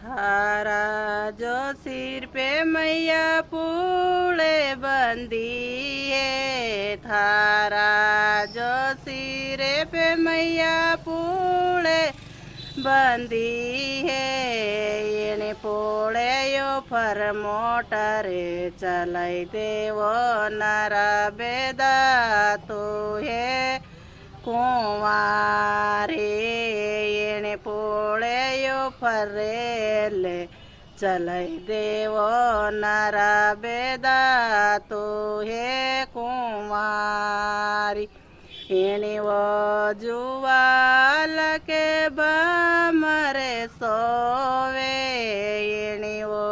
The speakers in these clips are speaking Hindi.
थारा जो सिर पे मैया पूले बंदी है, थारा जो सिर पे मैया पूले बंदी है। एने पोले यो फर मोटरे चलाई देवो नरा बेदा तो है कुंवारे। एने पोले यो फरेले चलाई देवो नरा बेदा तो है कुंवारी। एने वो जुवाल के बमरे सोवे, एने वो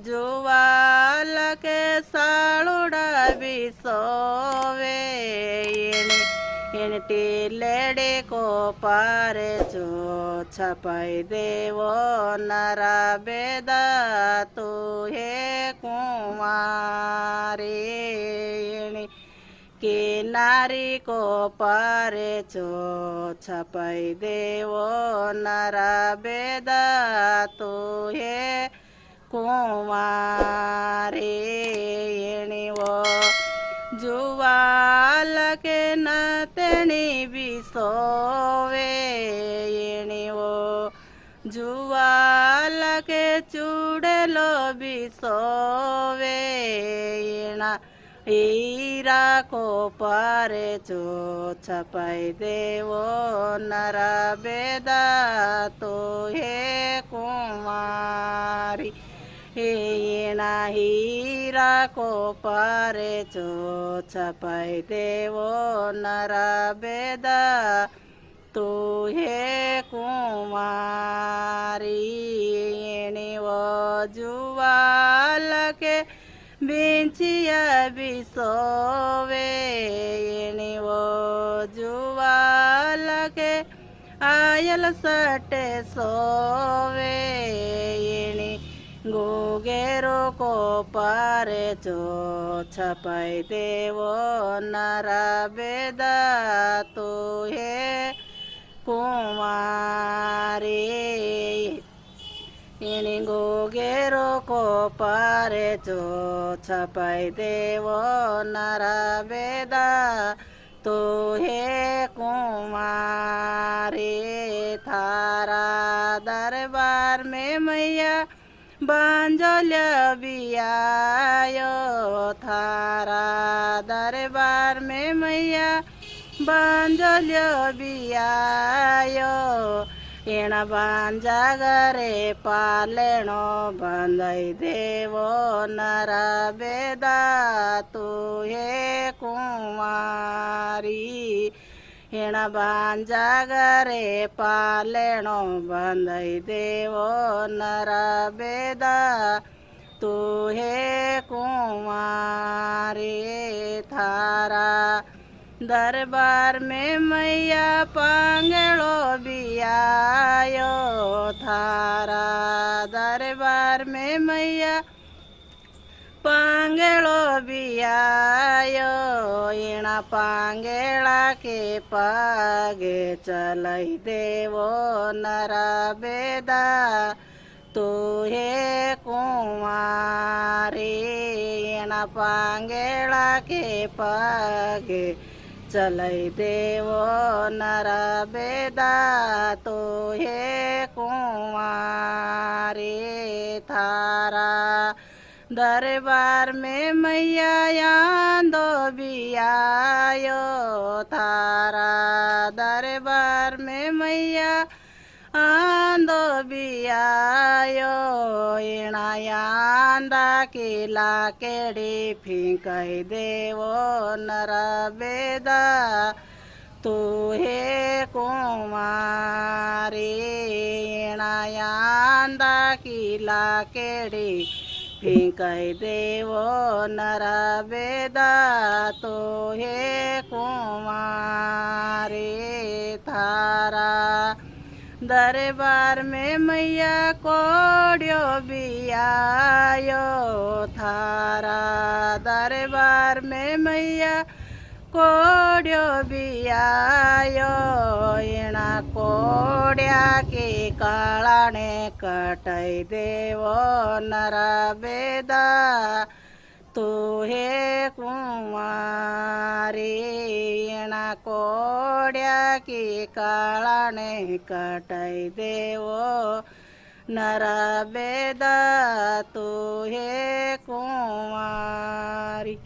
जुवाल के सालुड़ा भी सोवे। एने टीलेड़े को पारे जो छपाई देवो नरा बेदा तू है कुंवारी। के नारी को पारे चो छपाई देवो नरा बेदा तो है कुंवारे। वो जुवाल के नतनी भी सोवे, वो जुवाल के चूड़लो भी सोवे। हीरा को पारे चो छपाई देवो नरा बेदा तो है कुंवारी। हेना हीरा को पारे चो छपाई देवो नरा बेदा तो है कुंवारी। वो जुवाल के बिंचिया भी सोवे, वो जुवाल के आयल सटे सोवे। गोगेरो को पारे चो छपाई देवो नरा बेदा तो है कुंवारी। गोगेरो को पारे चो छपाई देवो नरा बेदा तो है कुंवारी। थारा दरबार में मैया बांजल बियायो, थारा दरबार में मैया बांजल बियायो। एना बांजा गरे पालेनो बंदई देवो नरा बेदा तू है कुंवारी। एना बांजा गरे पालेनो बंदई देवो नरा बेदा तू है कुंवारी। थारा दरबार में मैया पांगलो बियायो, थारा दरबार में मैया पांगलो बियायो। इना पांगेला के पागे चलाई देवो नरा बेदा तू है कुंवारी। इना पांगेला के पागे चलाई देवो नरा बेदा तो है कुंवारी। थारा दरबार में मैया यादो बियायो, थारा दरबार में मैया आंदो बियायो। इना यांदा की लाकेड़ी फिंकाई देवो नरा बेदा तू है कुंवारी। इना यांदा की लाकेड़ी फिंकाई देवो नरा बेदा तो है कुंवारी। थारा दरबार में मैया कोड़ियो बियायो, थारा दरबार में मैया कोड्यो बियायो एना कोड्या की काळाने कटाई देवो नरा बेदा तू हे कुमारी एना कोड्या की काळाने कटाई देवो नरा बेदा तू हे कुमारी।